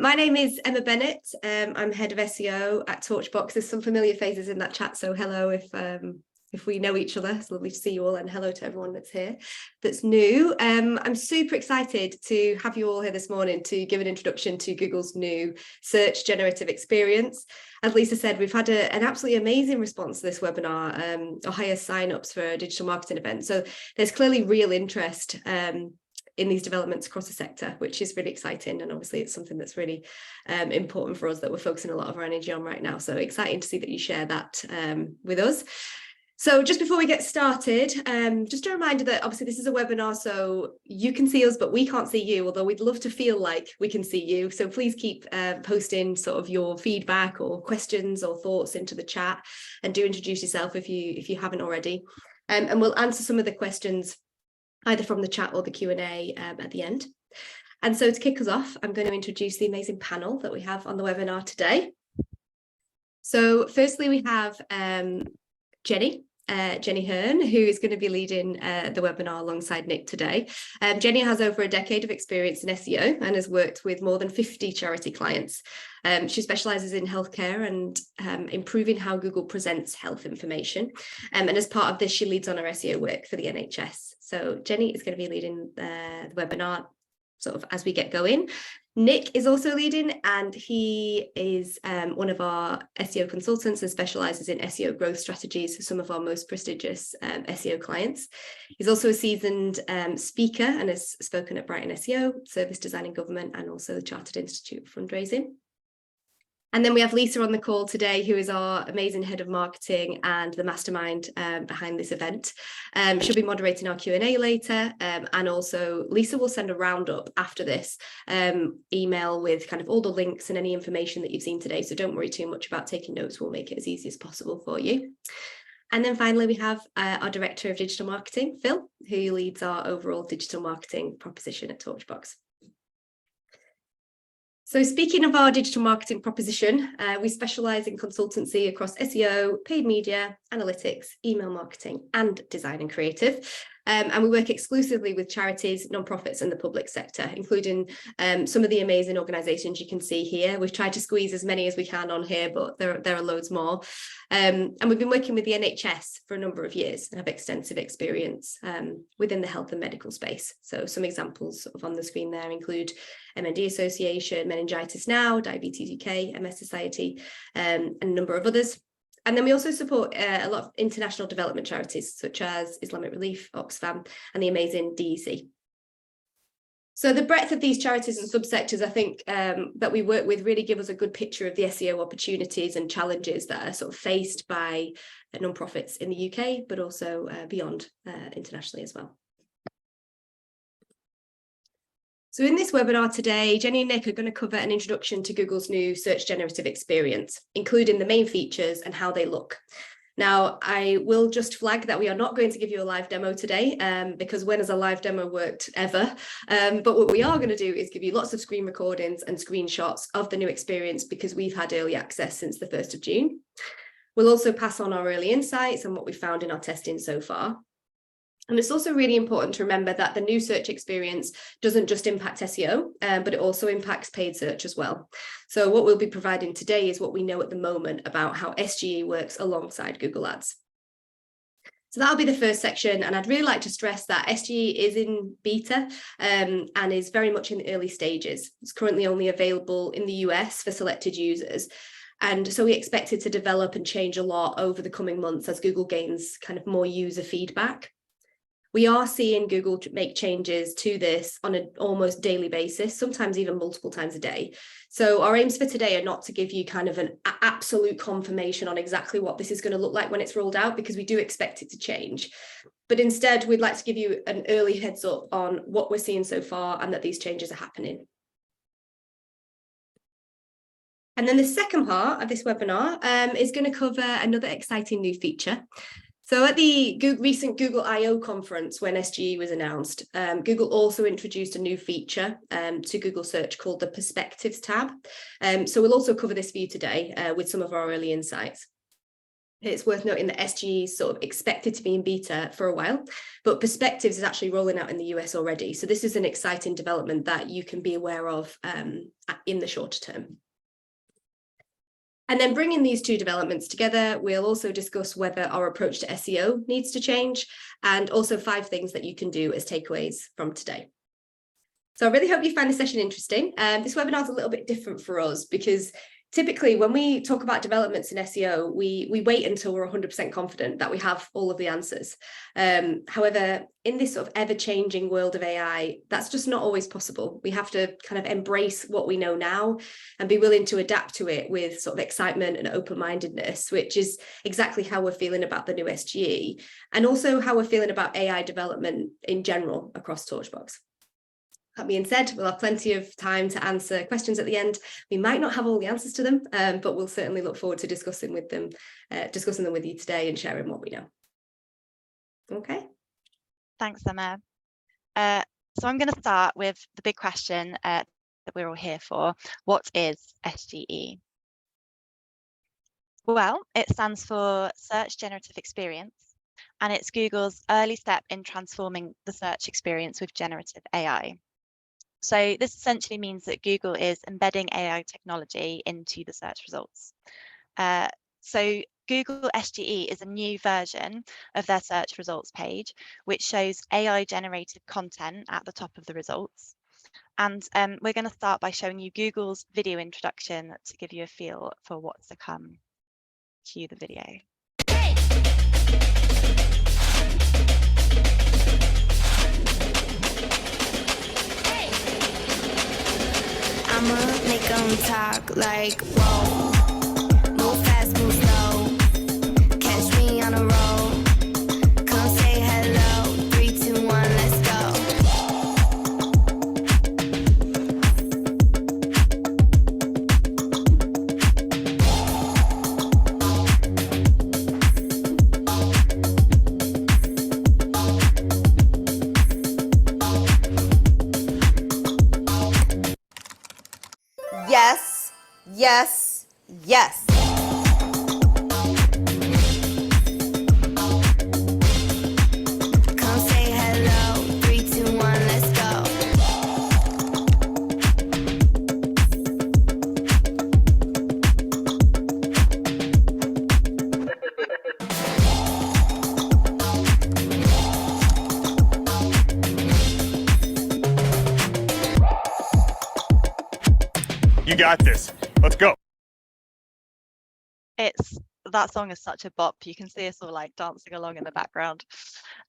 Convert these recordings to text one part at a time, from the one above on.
My name is Emma Bennett. I'm head of SEO at Torchbox. There's some familiar faces in that chat, so hello if we know each other. It's lovely to see you all, and hello to everyone that's here that's new. I'm super excited to have you all here this morning to give an introduction to Google's new search generative experience. As Lisa said, we've had an absolutely amazing response to this webinar, our highest sign-ups for a digital marketing event. So there's clearly real interest in these developments across the sector, which is really exciting. And obviously it's something that's really important for us that we're focusing a lot of our energy on right now. So exciting to see that you share that with us. So just before we get started, just a reminder that obviously this is a webinar, so you can see us, but we can't see you, although we'd love to feel like we can see you. So please keep posting sort of your feedback or questions or thoughts into the chat, and do introduce yourself if you haven't already. And we'll answer some of the questions either from the chat or the Q&A at the end. And so to kick us off, I'm going to introduce the amazing panel that we have on the webinar today. So firstly, we have Jenny Hearn, who is going to be leading the webinar alongside Nick today. Jenny has over a decade of experience in SEO and has worked with more than 50 charity clients. She specialises in healthcare and improving how Google presents health information. And as part of this, she leads on her SEO work for the NHS. So Jenny is going to be leading the webinar sort of as we get going. Nick is also leading, and he is one of our SEO consultants and specialises in SEO growth strategies for some of our most prestigious SEO clients. He's also a seasoned speaker and has spoken at Brighton SEO, Service Design and Government, and also the Chartered Institute of Fundraising. And then we have Lisa on the call today, who is our amazing head of marketing and the mastermind behind this event. She'll be moderating our Q&A later, and also Lisa will send a roundup after this email with kind of all the links and any information that you've seen today. So don't worry too much about taking notes. We'll make it as easy as possible for you. And then finally, we have our Director of Digital Marketing, Phil, who leads our overall digital marketing proposition at Torchbox. So speaking of our digital marketing proposition, we specialise in consultancy across SEO, paid media, analytics, email marketing, and design and creative. And we work exclusively with charities, non-profits, and the public sector, including some of the amazing organisations you can see here. We've tried to squeeze as many as we can on here, but there are loads more. And we've been working with the NHS for a number of years and have extensive experience within the health and medical space. So some examples sort of on the screen there include MND Association, Meningitis Now, Diabetes UK, MS Society, and a number of others. And then we also support a lot of international development charities, such as Islamic Relief, Oxfam, and the amazing DEC. So the breadth of these charities and subsectors, I think, that we work with really give us a good picture of the SEO opportunities and challenges that are sort of faced by non-profits in the UK, but also beyond internationally as well. So in this webinar today, Jenny and Nick are going to cover an introduction to Google's new search generative experience, including the main features and how they look. Now, I will just flag that we are not going to give you a live demo today, because when has a live demo worked ever? But what we are going to do is give you lots of screen recordings and screenshots of the new experience, because we've had early access since the 1st of June. We'll also pass on our early insights and what we found in our testing so far. And it's also really important to remember that the new search experience doesn't just impact SEO, but it also impacts paid search as well. So what we'll be providing today is what we know at the moment about how SGE works alongside Google Ads. So that'll be the first section, and I'd really like to stress that SGE is in beta and is very much in the early stages. It's currently only available in the US for selected users. And so we expect it to develop and change a lot over the coming months as Google gains kind of more user feedback. We are seeing Google make changes to this on an almost daily basis, sometimes even multiple times a day. So our aims for today are not to give you kind of an absolute confirmation on exactly what this is going to look like when it's rolled out, because we do expect it to change. But instead, we'd like to give you an early heads up on what we're seeing so far and that these changes are happening. And then the second part of this webinar is going to cover another exciting new feature. So at the recent Google I/O conference, when SGE was announced, Google also introduced a new feature to Google Search called the Perspectives tab. So we'll also cover this for you today with some of our early insights. It's worth noting that SGE is sort of expected to be in beta for a while, but Perspectives is actually rolling out in the US already. So this is an exciting development that you can be aware of in the shorter term. And then bringing these two developments together, we'll also discuss whether our approach to SEO needs to change, and also 5 things that you can do as takeaways from today. So I really hope you find this session interesting. This webinar is a little bit different for us because typically when we talk about developments in SEO, we wait until we're 100% confident that we have all of the answers. However, in this sort of ever-changing world of AI, that's just not always possible. We have to kind of embrace what we know now and be willing to adapt to it with sort of excitement and open-mindedness, which is exactly how we're feeling about the new SGE, and also how we're feeling about AI development in general across Torchbox. That being said, we'll have plenty of time to answer questions at the end. We might not have all the answers to them, but we'll certainly look forward to discussing them with you today and sharing what we know. Okay. Thanks, Emma. So I'm going to start with the big question that we're all here for. What is SGE? Well, it stands for Search Generative Experience, and it's Google's early step in transforming the search experience with generative AI. So this essentially means that Google is embedding AI technology into the search results. So Google SGE is a new version of their search results page, which shows AI generated content at the top of the results. And we're going to start by showing you Google's video introduction to give you a feel for what's to come. Cue the video. I'ma make them talk like, whoa, move fast, move slow, catch me on a roll, come say hello, 3, 2, 1, let's go. Yes, yes, yes. Come say hello, 3, 2, 1, let's go. You got this. Let's go. That song is such a bop. You can see us all like dancing along in the background.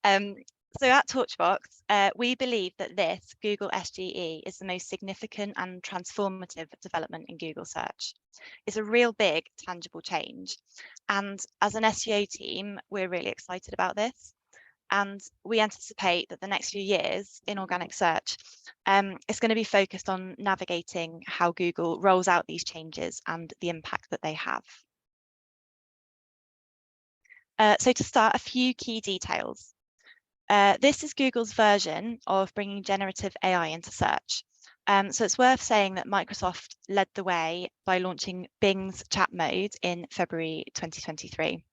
So at Torchbox, we believe that this Google SGE is the most significant and transformative development in Google search. It's a real big, tangible change. And as an SEO team, we're really excited about this. And we anticipate that the next few years in organic search, it's going to be focused on navigating how Google rolls out these changes and the impact that they have. So to start, a few key details. This is Google's version of bringing generative AI into search. So it's worth saying that Microsoft led the way by launching Bing's chat mode in February 2023.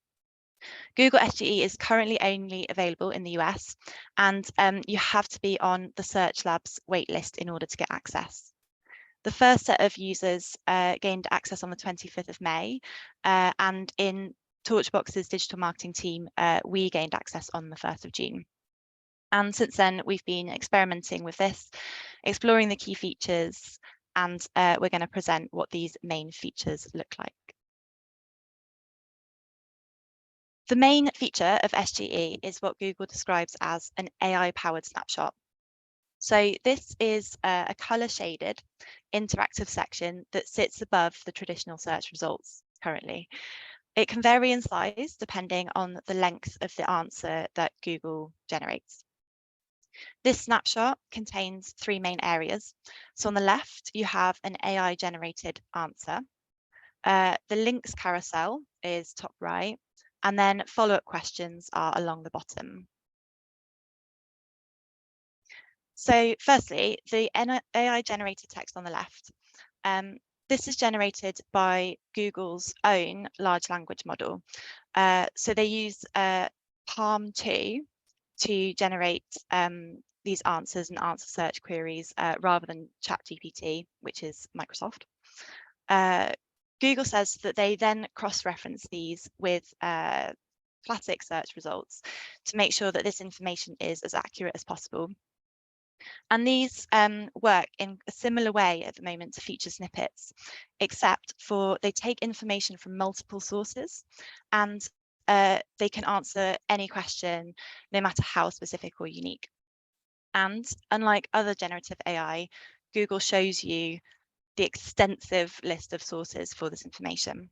Google SGE is currently only available in the US, and you have to be on the Search Labs waitlist in order to get access. The first set of users gained access on the 25th of May, and in Torchbox's digital marketing team, we gained access on the 1st of June. And since then, we've been experimenting with this, exploring the key features, and we're going to present what these main features look like. The main feature of SGE is what Google describes as an AI-powered snapshot. So this is a color-shaded interactive section that sits above the traditional search results currently. It can vary in size depending on the length of the answer that Google generates. This snapshot contains 3 main areas. So on the left, you have an AI-generated answer. The links carousel is top right, and then follow-up questions are along the bottom. So firstly, the AI-generated text on the left. this is generated by Google's own large language model. So they use Palm 2 to generate these answers and answer search queries rather than ChatGPT, which is Microsoft. Google says that they then cross-reference these with classic search results to make sure that this information is as accurate as possible. And these work in a similar way at the moment to feature snippets, except for they take information from multiple sources and they can answer any question, no matter how specific or unique. And unlike other generative AI, Google shows you the extensive list of sources for this information.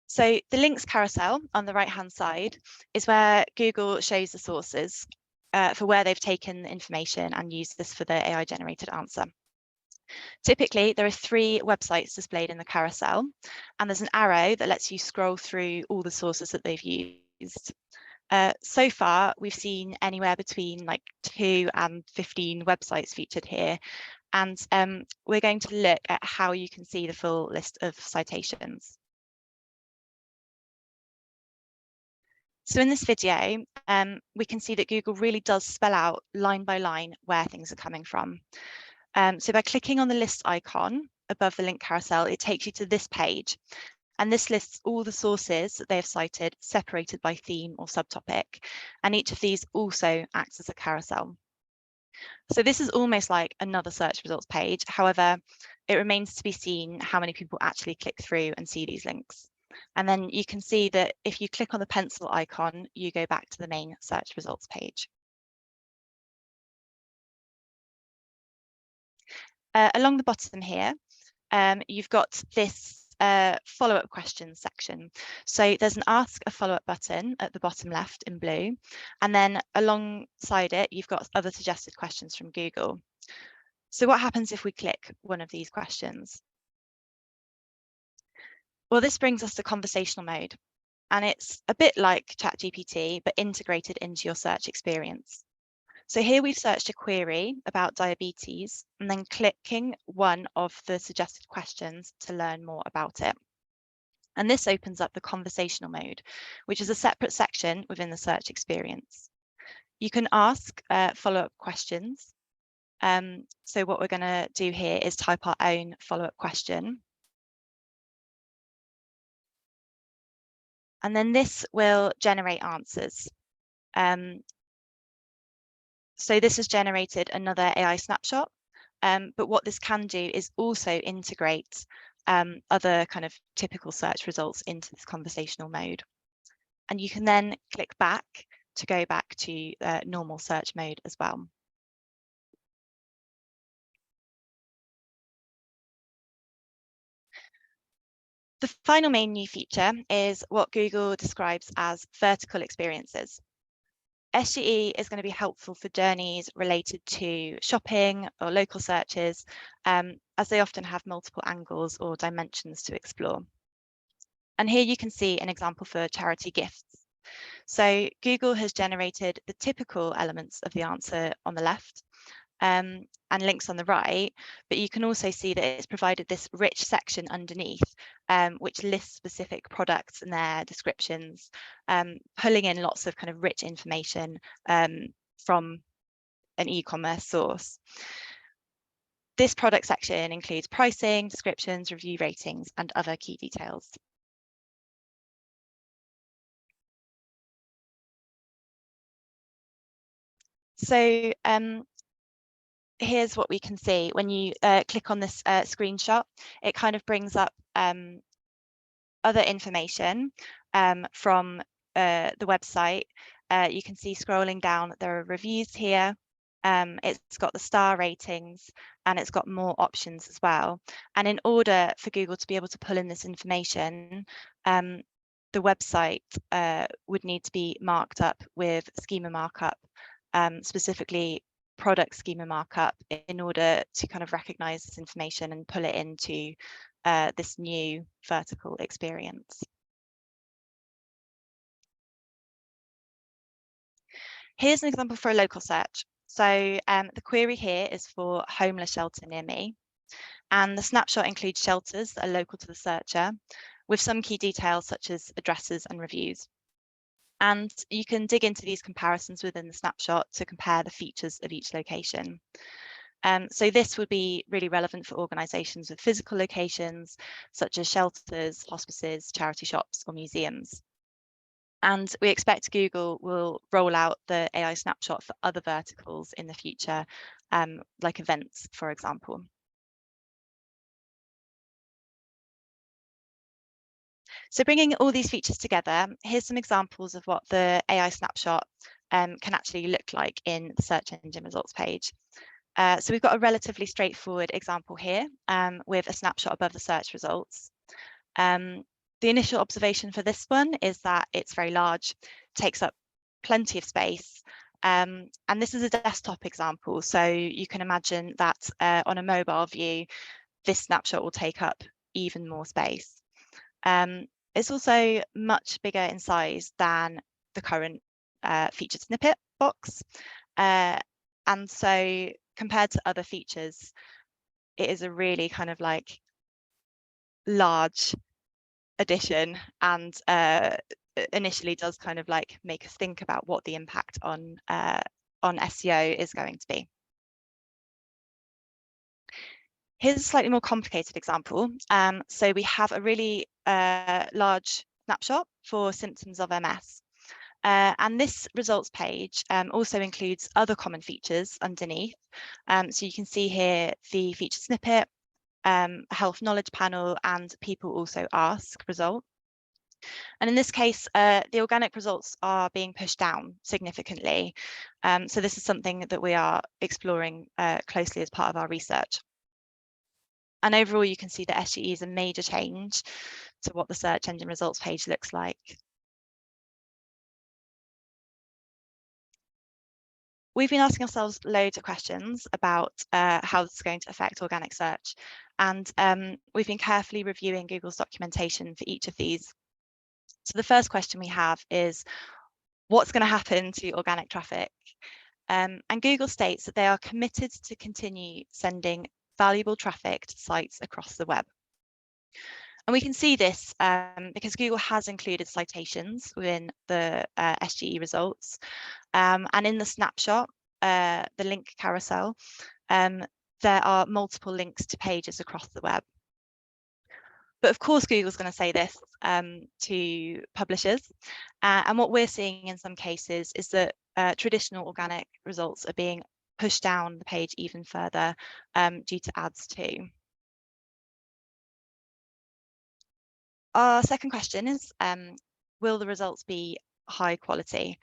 So the links carousel on the right-hand side is where Google shows the sources for where they've taken the information and used this for their AI-generated answer. Typically, there are 3 websites displayed in the carousel, and there's an arrow that lets you scroll through all the sources that they've used. So far, we've seen anywhere between like 2 and 15 websites featured here, and we're going to look at how you can see the full list of citations. So in this video, we can see that Google really does spell out line by line where things are coming from. So by clicking on the list icon above the link carousel, it takes you to this page. And this lists all the sources that they have cited, separated by theme or subtopic. And each of these also acts as a carousel. So this is almost like another search results page. However, it remains to be seen how many people actually click through and see these links. And then you can see that if you click on the pencil icon, you go back to the main search results page. Along the bottom here, you've got this follow-up questions section. So there's an ask a follow-up button at the bottom left in blue, and then alongside it, you've got other suggested questions from Google. So what happens if we click one of these questions? Well, this brings us to conversational mode, and it's a bit like ChatGPT, but integrated into your search experience. So here we've searched a query about diabetes and then clicking one of the suggested questions to learn more about it. And this opens up the conversational mode, which is a separate section within the search experience. You can ask follow-up questions. So what we're going to do here is type our own follow-up question. And then this will generate answers. So this has generated another AI snapshot, but what this can do is also integrate other kind of typical search results into this conversational mode. And you can then click back to go back to normal search mode as well. The final main new feature is what Google describes as vertical experiences. SGE is going to be helpful for journeys related to shopping or local searches, as they often have multiple angles or dimensions to explore. And here you can see an example for charity gifts. So Google has generated the typical elements of the answer on the left, and links on the right, but you can also see that it's provided this rich section underneath, which lists specific products and their descriptions, pulling in lots of kind of rich information from an e-commerce source. This product section includes pricing, descriptions, review ratings, and other key details. So here's what we can see when you click on this screenshot. It kind of brings up other information from the website. You can see scrolling down that there are reviews here. It's got the star ratings and it's got more options as well. And in order for Google to be able to pull in this information, the website would need to be marked up with schema markup, specifically product schema markup, in order to kind of recognize this information and pull it into this new vertical experience. Here's an example for a local search. So the query here is for homeless shelter near me. And the snapshot includes shelters that are local to the searcher, with some key details such as addresses and reviews. And you can dig into these comparisons within the snapshot to compare the features of each location. So this would be really relevant for organisations with physical locations, such as shelters, hospices, charity shops, or museums. And we expect Google will roll out the AI snapshot for other verticals in the future, like events, for example. So bringing all these features together, here's some examples of what the AI snapshot can actually look like in the search engine results page. So we've got a relatively straightforward example here with a snapshot above the search results. The initial observation for this one is that it's very large, takes up plenty of space. And this is a desktop example, so you can imagine that on a mobile view, this snapshot will take up even more space. It's also much bigger in size than the current featured snippet box. And so compared to other features, it is a really kind of like large addition, and initially does kind of like make us think about what the impact on SEO is going to be. Here's a slightly more complicated example. So we have a really large snapshot for symptoms of MS. And this results page also includes other common features underneath. So you can see here the featured snippet, health knowledge panel, and people also ask result. And in this case, the organic results are being pushed down significantly. So this is something that we are exploring closely as part of our research. And overall, you can see that SGE is a major change to what the search engine results page looks like. We've been asking ourselves loads of questions about how this is going to affect organic search. And we've been carefully reviewing Google's documentation for each of these. So the first question we have is, what's going to happen to organic traffic? And Google states that they are committed to continue sending valuable traffic to sites across the web. And we can see this because Google has included citations within the SGE results. And in the snapshot, the link carousel, there are multiple links to pages across the web. But of course, Google's going to say this to publishers. And what we're seeing in some cases is that traditional organic results are being pushed down the page even further due to ads too. Our second question is, will the results be high quality?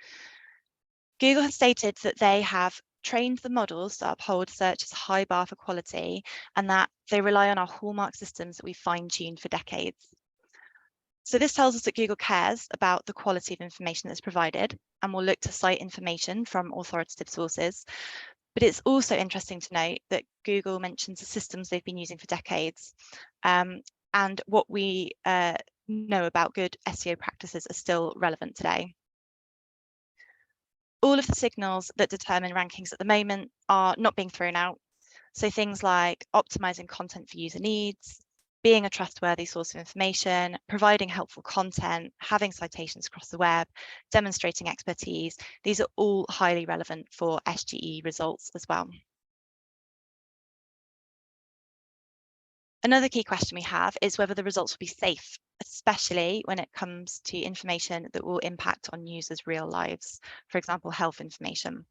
Google has stated that they have trained the models to uphold search's high bar for quality, and that they rely on our hallmark systems that we've fine-tuned for decades. So this tells us that Google cares about the quality of information that's provided and will look to cite information from authoritative sources. But it's also interesting to note that Google mentions the systems they've been using for decades. And what we know about good SEO practices are still relevant today. All of the signals that determine rankings at the moment are not being thrown out. So things like optimizing content for user needs, being a trustworthy source of information, providing helpful content, having citations across the web, demonstrating expertise, these are all highly relevant for SGE results as well. Another key question we have is whether the results will be safe, especially when it comes to information that will impact on users' real lives, for example, health information.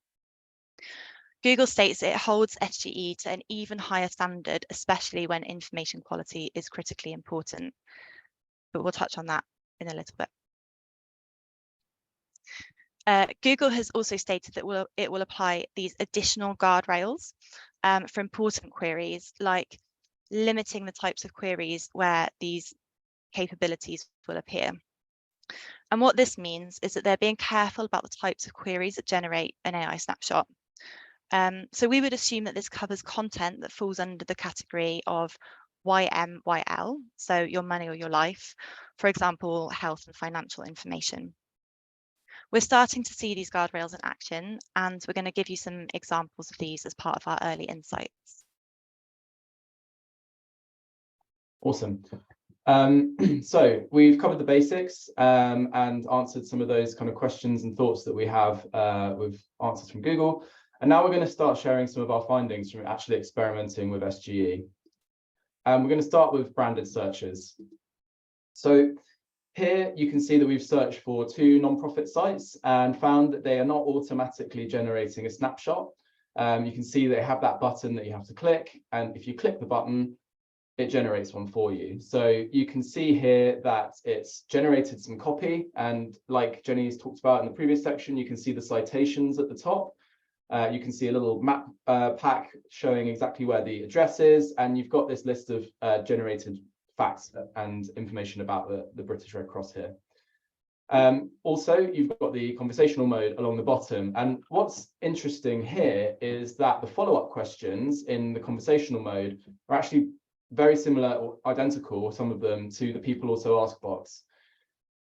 Google states it holds SGE to an even higher standard, especially when information quality is critically important. But we'll touch on that in a little bit. Google has also stated that it will apply these additional guardrails for important queries, like limiting the types of queries where these capabilities will appear. And what this means is that they're being careful about the types of queries that generate an AI snapshot. So we would assume that this covers content that falls under the category of YMYL, so your money or your life, for example, health and financial information. We're starting to see these guardrails in action, and we're going to give you some examples of these as part of our early insights. Awesome. So we've covered the basics and answered some of those kind of questions and thoughts that we have with answers from Google. And now we're going to start sharing some of our findings from actually experimenting with SGE. And we're going to start with branded searches. So here you can see that we've searched for 2 nonprofit sites and found that they are not automatically generating a snapshot. You can see they have that button that you have to click, and if you click the button, it generates one for you. So you can see here that it's generated some copy, and like Jenny's talked about in the previous section, you can see the citations at the top. You can see a little map pack showing exactly where the address is, and you've got this list of generated facts and information about the British Red Cross here. Also, you've got the conversational mode along the bottom, and what's interesting here is that the follow-up questions in the conversational mode are actually very similar or identical, some of them, to the people also ask box.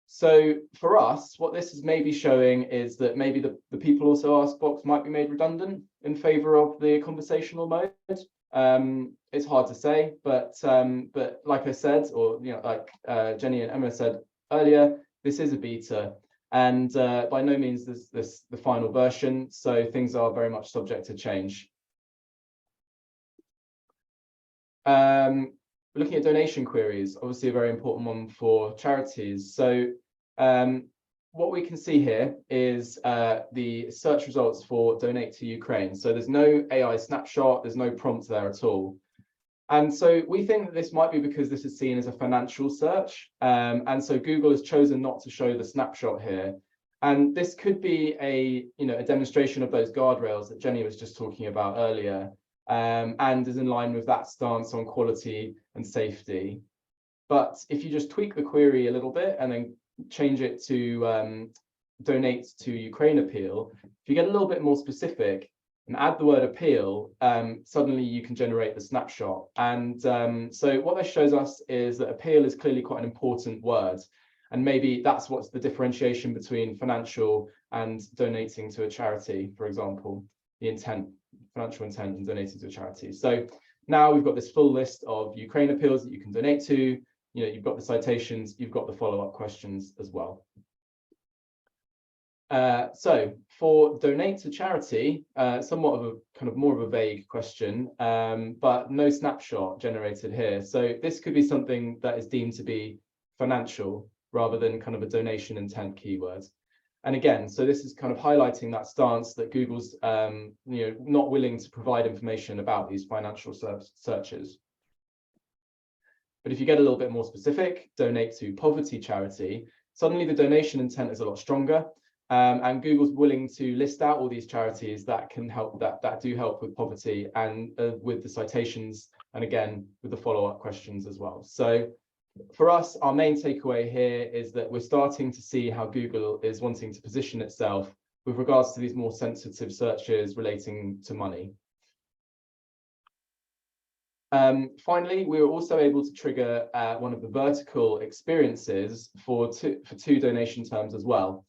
So for us, what this is maybe showing is that maybe the people also ask box might be made redundant in favor of the conversational mode. It's hard to say, but like I said, or like Jenny and Emma said earlier, this is a beta, and by no means this the final version, so things are very much subject to change. Looking at donation queries, obviously a very important one for charities. So what we can see here is the search results for Donate to Ukraine. So there's no AI snapshot, there's no prompt there at all. And so we think that this might be because this is seen as a financial search. And so Google has chosen not to show the snapshot here. And this could be a demonstration of those guardrails that Jenny was just talking about earlier. And is in line with that stance on quality and safety. But if you just tweak the query a little bit and then change it to Donate to Ukraine appeal, if you get a little bit more specific and add the word appeal, suddenly you can generate the snapshot. And so what this shows us is that appeal is clearly quite an important word. And maybe that's what's the differentiation between financial and donating to a charity, for example, the intent. Financial intent and donating to a charity. So now we've got this full list of Ukraine appeals that you can donate to. You've got the citations, you've got the follow-up questions as well. So for donate to charity, somewhat of a kind of more of a vague question, but no snapshot generated here. So this could be something that is deemed to be financial rather than kind of a donation intent keyword. And again, so this is kind of highlighting that stance that Google's not willing to provide information about these financial searches. But if you get a little bit more specific, donate to poverty charity, suddenly the donation intent is a lot stronger. And Google's willing to list out all these charities that can help, that do help with poverty, and with the citations, and again, with the follow-up questions as well. So for us, our main takeaway here is that we're starting to see how Google is wanting to position itself with regards to these more sensitive searches relating to money. Finally, we were also able to trigger one of the vertical experiences for two donation terms as well.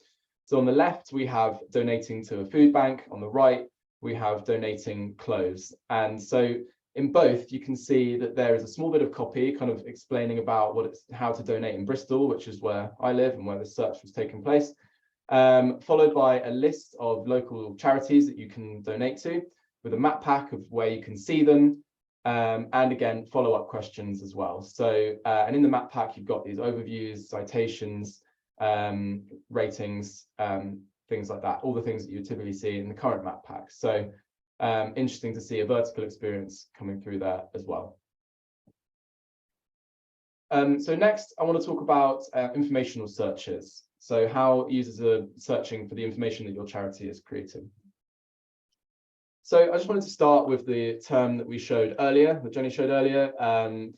So on the left, we have donating to a food bank. On the right, we have donating clothes. And so in both, you can see that there is a small bit of copy kind of explaining about how to donate in Bristol, which is where I live and where the search was taking place, followed by a list of local charities that you can donate to with a map pack of where you can see them, and again, follow-up questions as well. So, and in the map pack, you've got these overviews, citations, ratings, things like that, all the things that you would typically see in the current map pack. So interesting to see a vertical experience coming through there as well. So next, I want to talk about informational searches. So how users are searching for the information that your charity is creating. So I just wanted to start with the term that we showed earlier, that Jenny showed earlier,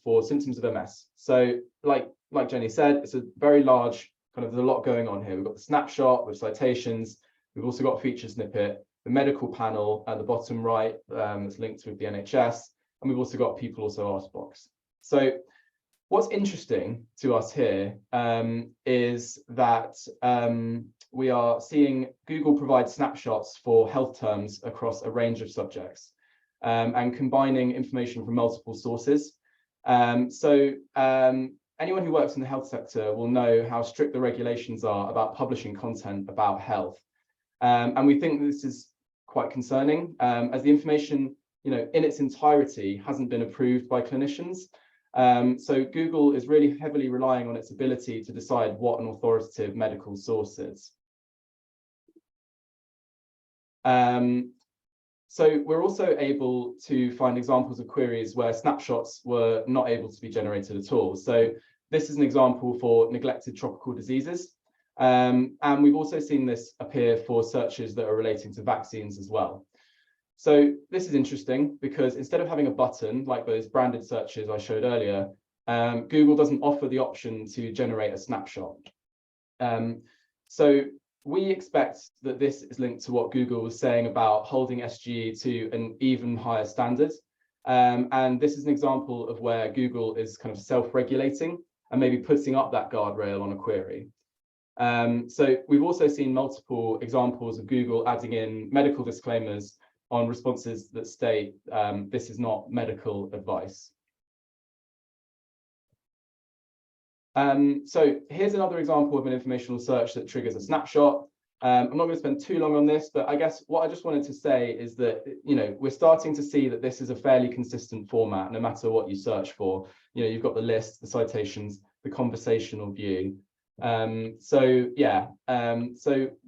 for symptoms of MS. So like Jenny said, it's a very large, there's a lot going on here. We've got the snapshot with citations. We've also got a feature snippet, the medical panel at the bottom right, that's linked with the NHS. And we've also got people also ask box. So what's interesting to us here is that we are seeing Google provide snapshots for health terms across a range of subjects and combining information from multiple sources. Anyone who works in the health sector will know how strict the regulations are about publishing content about health. And we think this is quite concerning as the information, in its entirety hasn't been approved by clinicians. So Google is really heavily relying on its ability to decide what an authoritative medical source is. So we're also able to find examples of queries where snapshots were not able to be generated at all. So this is an example for neglected tropical diseases. And we've also seen this appear for searches that are relating to vaccines as well. So this is interesting because instead of having a button like those branded searches I showed earlier, Google doesn't offer the option to generate a snapshot. So we expect that this is linked to what Google was saying about holding SGE to an even higher standard. And this is an example of where Google is kind of self-regulating and maybe putting up that guardrail on a query. So we've also seen multiple examples of Google adding in medical disclaimers on responses that state this is not medical advice. So here's another example of an informational search that triggers a snapshot. I'm not going to spend too long on this, but I guess what I just wanted to say is that, we're starting to see that this is a fairly consistent format, no matter what you search for. You've got the list, the citations, the conversational view. So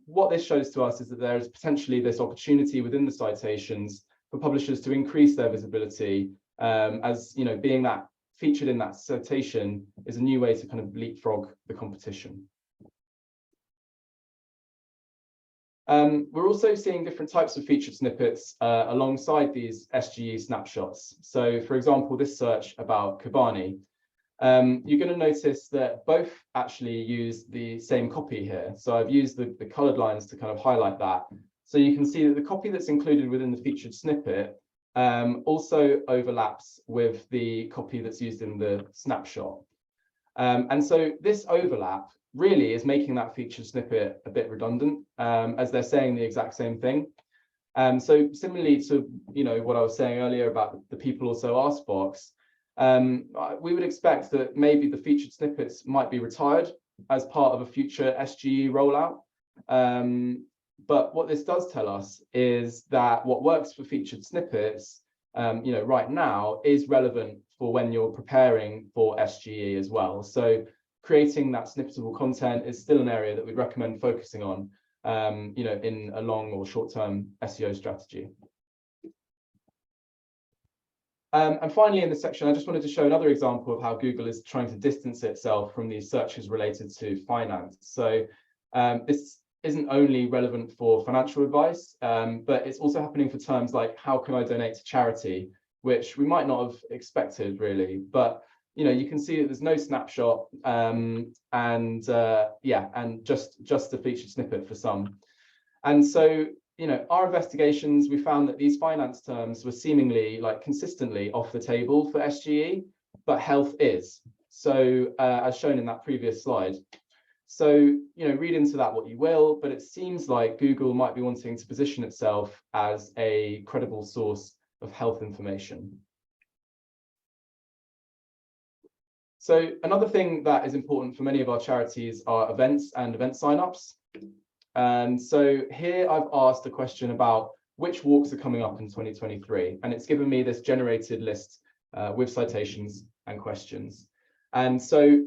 what this shows to us is that there is potentially this opportunity within the citations for publishers to increase their visibility, as being that featured in that citation is a new way to kind of leapfrog the competition. We're also seeing different types of featured snippets alongside these SGE snapshots. So, for example, this search about Kobani, you're going to notice that both actually use the same copy here. So I've used the colored lines to kind of highlight that. So you can see that the copy that's included within the featured snippet also overlaps with the copy that's used in the snapshot. And so this overlap really is making that featured snippet a bit redundant, as they're saying the exact same thing. So similarly to what I was saying earlier about the people also ask box, we would expect that maybe the featured snippets might be retired as part of a future SGE rollout. But what this does tell us is that what works for featured snippets, right now is relevant for when you're preparing for SGE as well. So creating that snippetable content is still an area that we'd recommend focusing on, in a long or short-term SEO strategy. And finally, in this section, I just wanted to show another example of how Google is trying to distance itself from these searches related to finance. So this isn't only relevant for financial advice, but it's also happening for terms like how can I donate to charity, which we might not have expected really. But you can see that there's no snapshot, and just a featured snippet for some. And so our investigations, we found that these finance terms were seemingly consistently off the table for SGE, but health is. So as shown in that previous slide. So, read into that what you will, but it seems like Google might be wanting to position itself as a credible source of health information. So another thing that is important for many of our charities are events and event signups. And so here I've asked a question about which walks are coming up in 2023, and it's given me this generated list with citations and questions. And so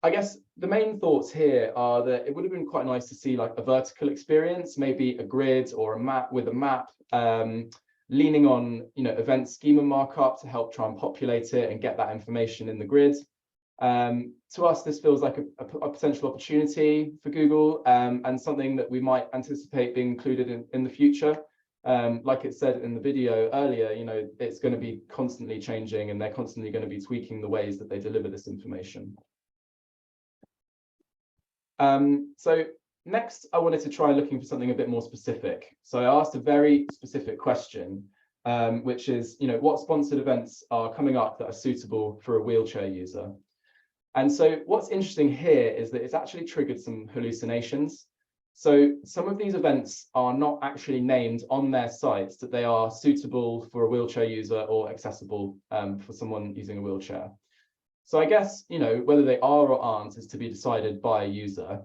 I guess the main thoughts here are that it would have been quite nice to see a vertical experience, maybe a grid or a map with a map, leaning on event schema markup to help try and populate it and get that information in the grid. To us, this feels like a potential opportunity for Google, and something that we might anticipate being included in the future. Like it said in the video earlier, it's going to be constantly changing, and they're constantly going to be tweaking the ways that they deliver this information. So next, I wanted to try looking for something a bit more specific. So I asked a very specific question, which is, what sponsored events are coming up that are suitable for a wheelchair user? And so what's interesting here is that it's actually triggered some hallucinations. So some of these events are not actually named on their sites that they are suitable for a wheelchair user or accessible for someone using a wheelchair. So I guess, you know, whether they are or aren't is to be decided by a user.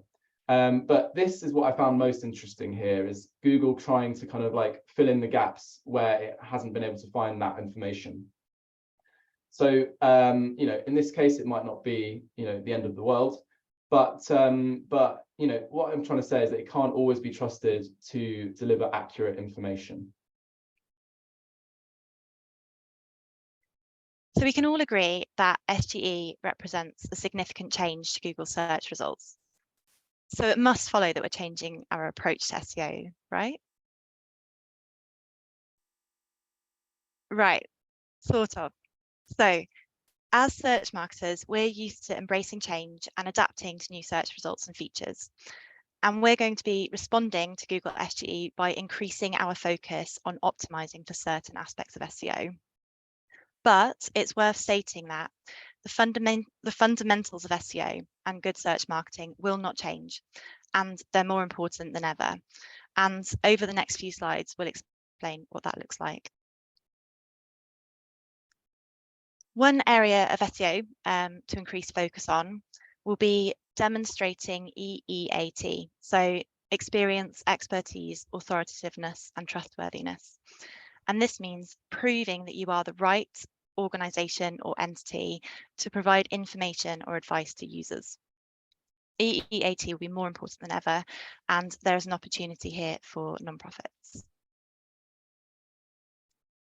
But this is what I found most interesting here, is Google trying to kind of like fill in the gaps where it hasn't been able to find that information. So, you know, in this case, it might not be, you know, the end of the world, but you know, what I'm trying to say is that it can't always be trusted to deliver accurate information. So we can all agree that SGE represents a significant change to Google search results. So it must follow that we're changing our approach to SEO, right? Right, sort of. So as search marketers, we're used to embracing change and adapting to new search results and features. And we're going to be responding to Google SGE by increasing our focus on optimizing for certain aspects of SEO. But it's worth stating that the fundamentals of SEO and good search marketing will not change, and they're more important than ever. And over the next few slides, we'll explain what that looks like. One area of SEO to increase focus on will be demonstrating EEAT, so experience, expertise, authoritativeness, and trustworthiness. And this means proving that you are the right organisation or entity to provide information or advice to users. EEAT will be more important than ever, and there is an opportunity here for nonprofits.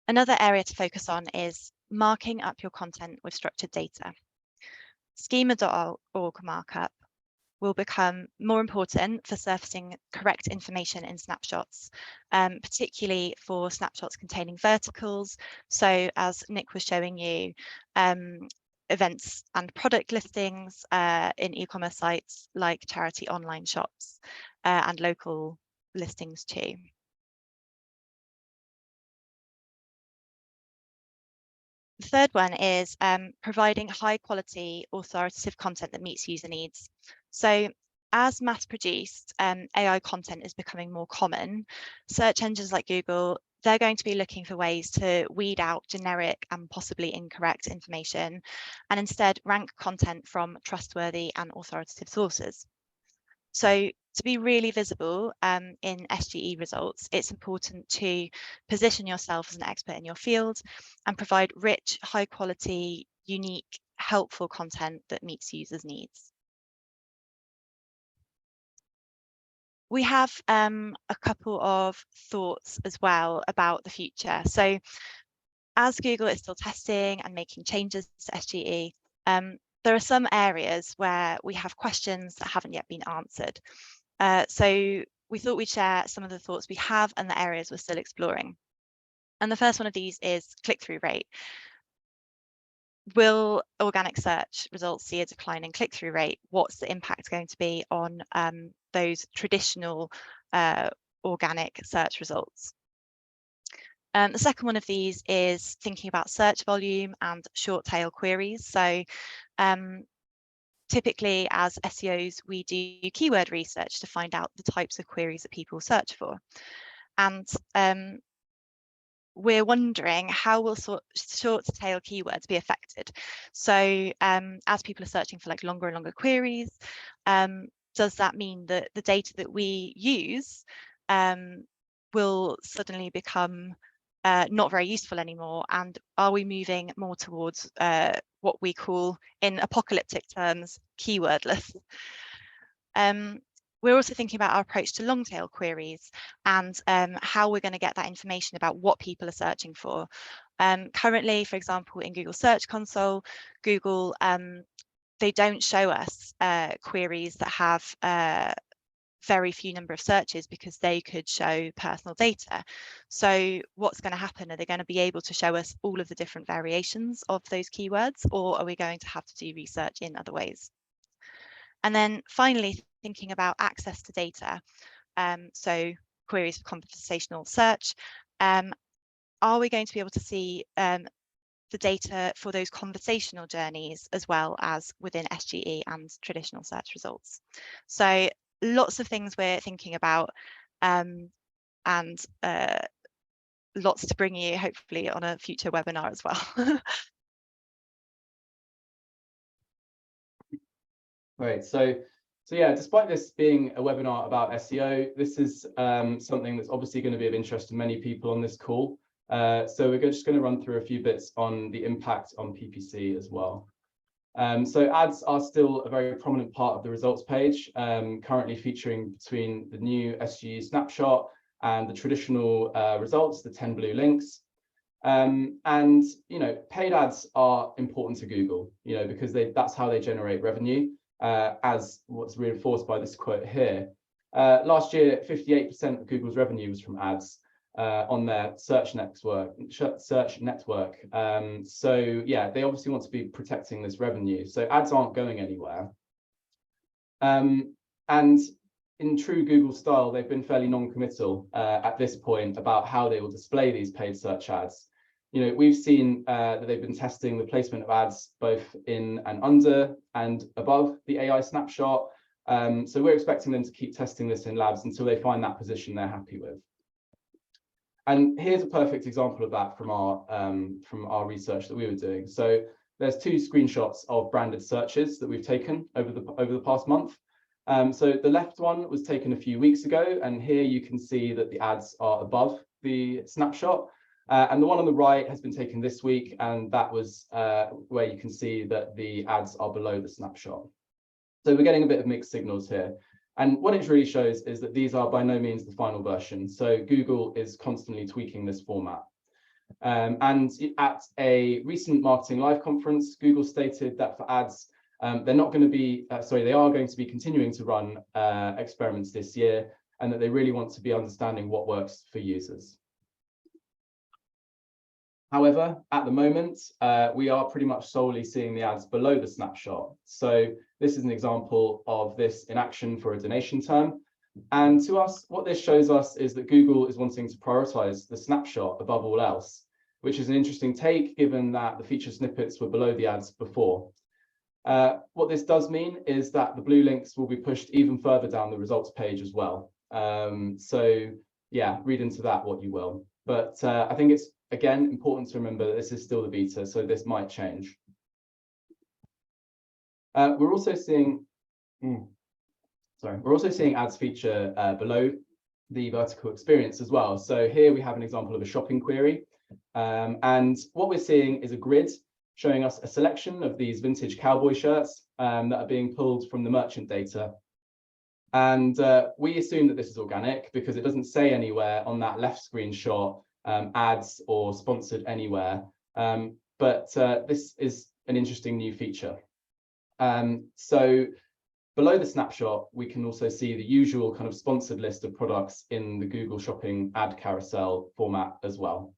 Another area to focus on is marking up your content with structured data. Schema.org markup will become more important for surfacing correct information in snapshots, particularly for snapshots containing verticals. So as Nick was showing you, events and product listings in e-commerce sites like charity online shops and local listings too. The third one is providing high quality authoritative content that meets user needs. So as mass-produced AI content is becoming more common, search engines like Google, they're going to be looking for ways to weed out generic and possibly incorrect information and instead rank content from trustworthy and authoritative sources. So to be really visible in SGE results, it's important to position yourself as an expert in your field and provide rich, high quality, unique, helpful content that meets users' needs. We have a couple of thoughts as well about the future. So as Google is still testing and making changes to SGE, there are some areas where we have questions that haven't yet been answered. So we thought we'd share some of the thoughts we have and the areas we're still exploring. And the first one of these is click-through rate. Will organic search results see a decline in click-through rate? What's the impact going to be on those traditional organic search results? The second one of these is thinking about search volume and short tail queries. So typically as SEOs, we do keyword research to find out the types of queries that people search for. And we're wondering how will short tail keywords be affected. So as people are searching for like longer and longer queries, does that mean that the data that we use will suddenly become not very useful anymore? And are we moving more towards what we call in apocalyptic terms, keywordless? We're also thinking about our approach to long tail queries and how we're going to get that information about what people are searching for. Currently, for example, in Google Search Console, Google, they don't show us queries that have very few number of searches because they could show personal data. So what's going to happen? Are they going to be able to show us all of the different variations of those keywords, or are we going to have to do research in other ways? And then finally, thinking about access to data. So queries for conversational search. Are we going to be able to see the data for those conversational journeys as well as within SGE and traditional search results? So lots of things we're thinking about, and lots to bring you hopefully on a future webinar as well. Right, so yeah, despite this being a webinar about SEO, this is something that's obviously going to be of interest to many people on this call. So we're just going to run through a few bits on the impact on PPC as well. So ads are still a very prominent part of the results page, currently featuring between the new SGE snapshot and the traditional results, the 10 blue links. And paid ads are important to Google, because that's how they generate revenue, as what's reinforced by this quote here. Last year, 58% of Google's revenue was from ads on their search network. So yeah, they obviously want to be protecting this revenue. So ads aren't going anywhere. And in true Google style, they've been fairly non-committal at this point about how they will display these paid search ads. We've seen that they've been testing the placement of ads both in and under and above the AI snapshot. So we're expecting them to keep testing this in labs until they find that position they're happy with. And here's a perfect example of that from our research that we were doing. So there's two screenshots of branded searches that we've taken over the past month. So the left one was taken a few weeks ago, and here you can see that the ads are above the snapshot. And the one on the right has been taken this week, and that was where you can see that the ads are below the snapshot. So we're getting a bit of mixed signals here. And what it really shows is that these are by no means the final version. So Google is constantly tweaking this format. And at a recent Marketing Live conference, Google stated that for ads, they are going to be continuing to run experiments this year, and that they really want to be understanding what works for users. However, at the moment, we are pretty much solely seeing the ads below the snapshot. So this is an example of this in action for a donation term. And to us, what this shows us is that Google is wanting to prioritize the snapshot above all else, which is an interesting take given that the feature snippets were below the ads before. What this does mean is that the blue links will be pushed even further down the results page as well. So yeah, read into that what you will. But I think it's, again, important to remember that this is still the beta, so this might change. We're also seeing ads feature below the vertical experience as well. So here we have an example of a shopping query. And what we're seeing is a grid showing us a selection of these vintage cowboy shirts that are being pulled from the merchant data. And we assume that this is organic because it doesn't say anywhere on that left screenshot ads or sponsored anywhere. But this is an interesting new feature. So below the snapshot, we can also see the usual kind of sponsored list of products in the Google Shopping ad carousel format as well.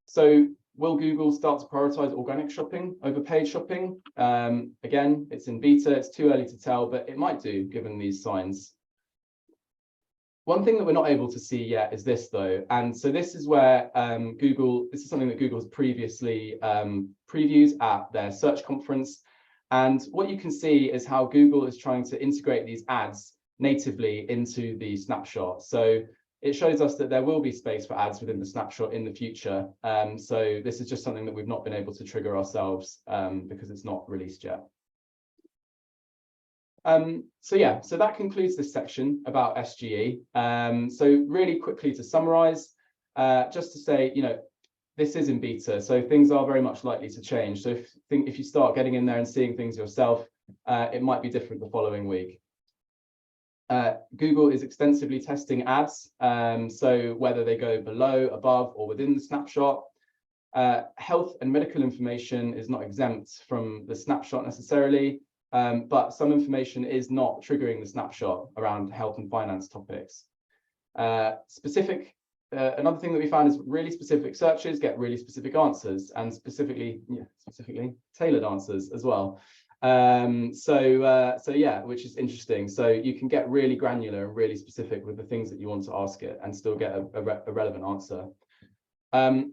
So will Google start to prioritize organic shopping over paid shopping? Again, it's in beta, it's too early to tell, but it might do given these signs. One thing that we're not able to see yet is this though. And so this is where this is something that Google has previously previewed at their search conference. And what you can see is how Google is trying to integrate these ads natively into the snapshot. So it shows us that there will be space for ads within the snapshot in the future. So this is just something that we've not been able to trigger ourselves because it's not released yet. So that concludes this section about SGE. So really quickly to summarize, just to say, this is in beta, so things are very much likely to change. So if you start getting in there and seeing things yourself, it might be different the following week. Google is extensively testing ads, so whether they go below, above, or within the snapshot. Health and medical information is not exempt from the snapshot necessarily, but some information is not triggering the snapshot around health and finance topics. Another thing that we found is really specific searches get really specific answers, and specifically tailored answers as well. Which is interesting. So you can get really granular and really specific with the things that you want to ask it and still get a relevant answer.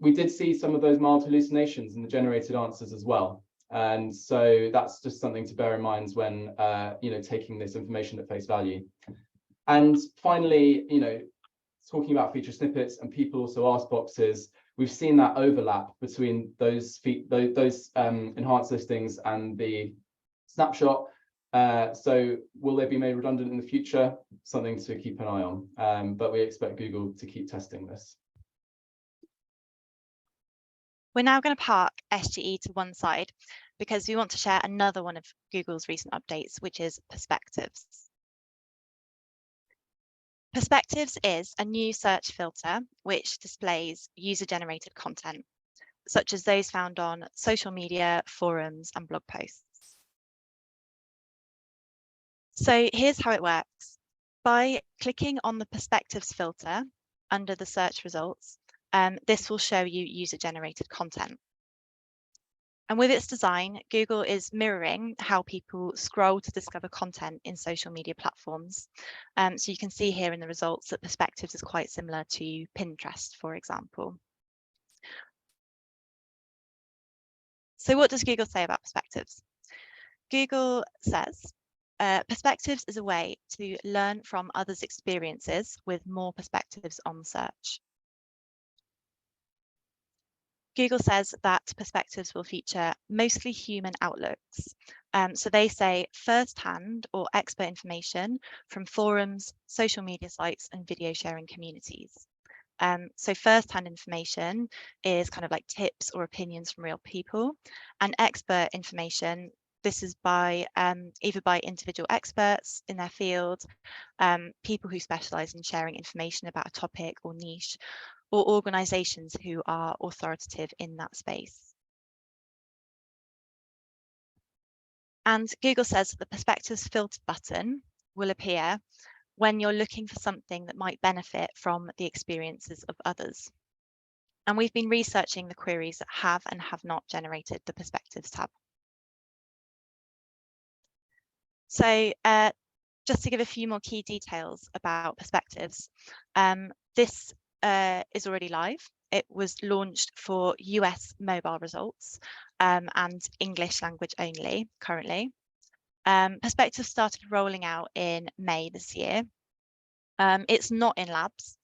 We did see some of those mild hallucinations in the generated answers as well. And so that's just something to bear in mind when taking this information at face value. And finally, talking about feature snippets and people also ask boxes, we've seen that overlap between those enhanced listings and the snapshot. So will they be made redundant in the future? Something to keep an eye on, but we expect Google to keep testing this. We're now going to park SGE to one side because we want to share another one of Google's recent updates, which is Perspectives. Perspectives is a new search filter which displays user-generated content, such as those found on social media, forums, and blog posts. So here's how it works. By clicking on the Perspectives filter under the search results, this will show you user-generated content. And with its design, Google is mirroring how people scroll to discover content in social media platforms. So you can see here in the results that Perspectives is quite similar to Pinterest, for example. So what does Google say about Perspectives? Google says, Perspectives is a way to learn from others' experiences with more perspectives on search. Google says that Perspectives will feature mostly human outlooks. So they say first-hand or expert information from forums, social media sites, and video sharing communities. So first-hand information is kind of like tips or opinions from real people, and expert information, this is by either by individual experts in their field, people who specialize in sharing information about a topic or niche, or organizations who are authoritative in that space. And Google says that the Perspectives filter button will appear when you're looking for something that might benefit from the experiences of others. And we've been researching the queries that have and have not generated the Perspectives tab. So just to give a few more key details about Perspectives, this is already live. It was launched for US mobile results and English language only currently. Perspectives started rolling out in May this year. It's not in labs,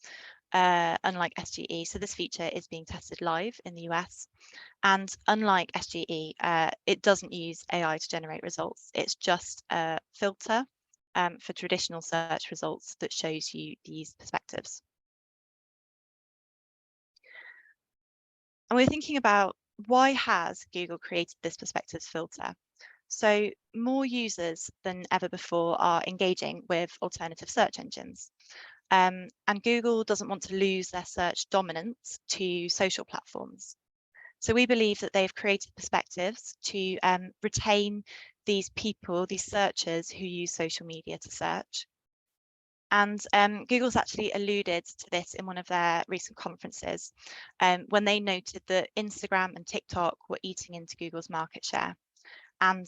unlike SGE, so this feature is being tested live in the US. And unlike SGE, it doesn't use AI to generate results. It's just a filter for traditional search results that shows you these perspectives. And we're thinking about, why has Google created this perspectives filter? So more users than ever before are engaging with alternative search engines. And Google doesn't want to lose their search dominance to social platforms. So we believe that they've created perspectives to retain these people, these searchers who use social media to search. And Google's actually alluded to this in one of their recent conferences when they noted that Instagram and TikTok were eating into Google's market share. And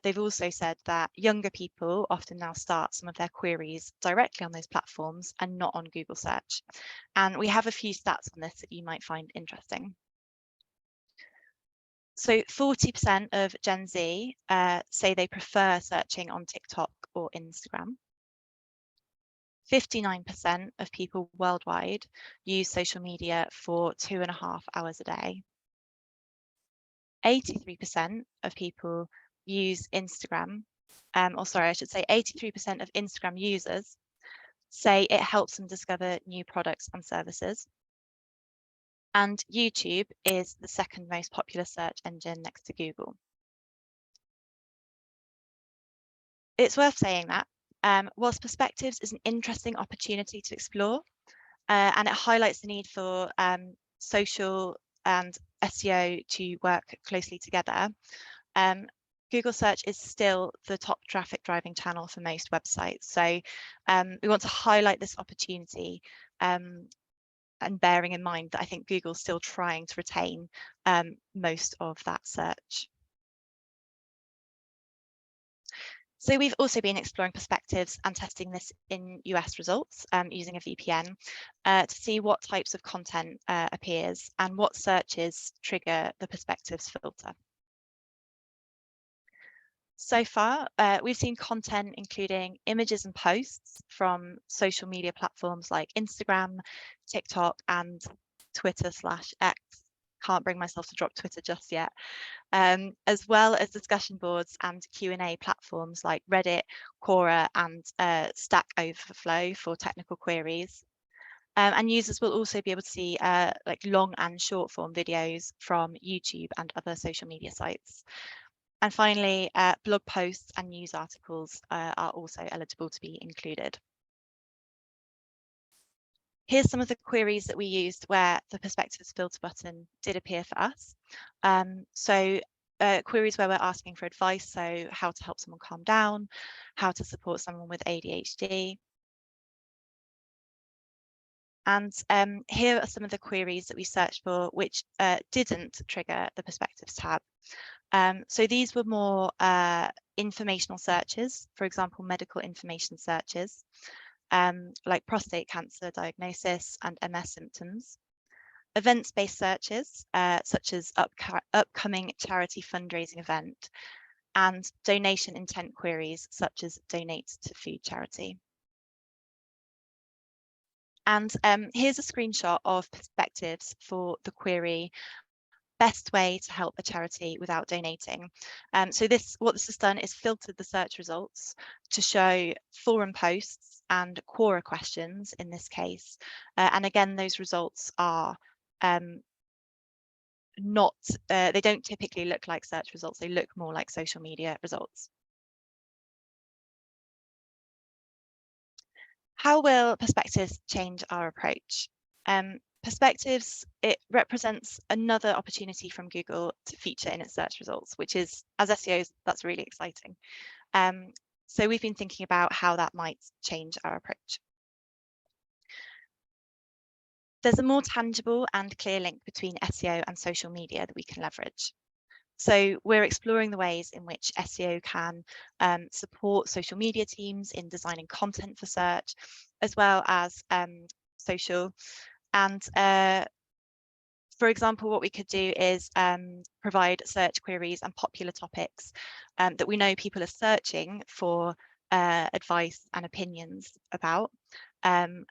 they've also said that younger people often now start some of their queries directly on those platforms and not on Google search. And we have a few stats on this that you might find interesting. So 40% of Gen Z say they prefer searching on TikTok or Instagram. 59% of people worldwide use social media for 2.5 hours a day. 83% of people use Instagram, or sorry, I should say 83% of Instagram users say it helps them discover new products and services. And YouTube is the second most popular search engine next to Google. It's worth saying that whilst Perspectives is an interesting opportunity to explore, and it highlights the need for social and SEO to work closely together, Google search is still the top traffic driving channel for most websites. So we want to highlight this opportunity and bearing in mind that I think Google's still trying to retain most of that search. So we've also been exploring perspectives and testing this in US results using a VPN to see what types of content appears and what searches trigger the perspectives filter. So far, we've seen content including images and posts from social media platforms like Instagram, TikTok, and Twitter/X. Can't bring myself to drop Twitter just yet. As well as discussion boards and Q&A platforms like Reddit, Quora, and Stack Overflow for technical queries. And users will also be able to see like long and short form videos from YouTube and other social media sites. And finally, blog posts and news articles are also eligible to be included. Here's some of the queries that we used where the Perspectives filter button did appear for us. Queries where we're asking for advice, so how to help someone calm down, how to support someone with ADHD. And here are some of the queries that we searched for which didn't trigger the Perspectives tab. So these were more informational searches, for example, medical information searches, like prostate cancer diagnosis and MS symptoms. Events-based searches, such as upcoming charity fundraising event, and donation intent queries, such as donate to food charity. And here's a screenshot of Perspectives for the query, best way to help a charity without donating. So what this has done is filtered the search results to show forum posts and Quora questions in this case. And again, those results are they don't typically look like search results, they look more like social media results. How will Perspectives change our approach? Perspectives, it represents another opportunity from Google to feature in its search results, which is, as SEOs, that's really exciting. So we've been thinking about how that might change our approach. There's a more tangible and clear link between SEO and social media that we can leverage. So we're exploring the ways in which SEO can support social media teams in designing content for search, as well as social. And for example, what we could do is provide search queries and popular topics that we know people are searching for advice and opinions about, and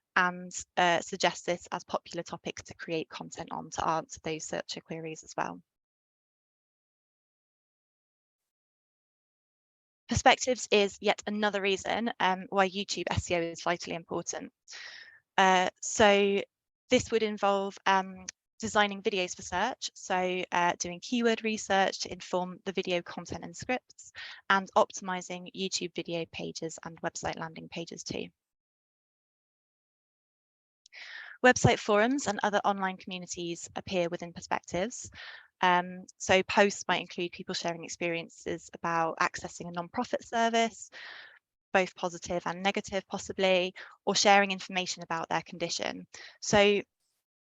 suggest this as popular topics to create content on to answer those searcher queries as well. Perspectives is yet another reason why YouTube SEO is vitally important. So this would involve designing videos for search, so doing keyword research to inform the video content and scripts, and optimizing YouTube video pages and website landing pages too. Website forums and other online communities appear within Perspectives. So posts might include people sharing experiences about accessing a non-profit service, both positive and negative possibly, or sharing information about their condition. So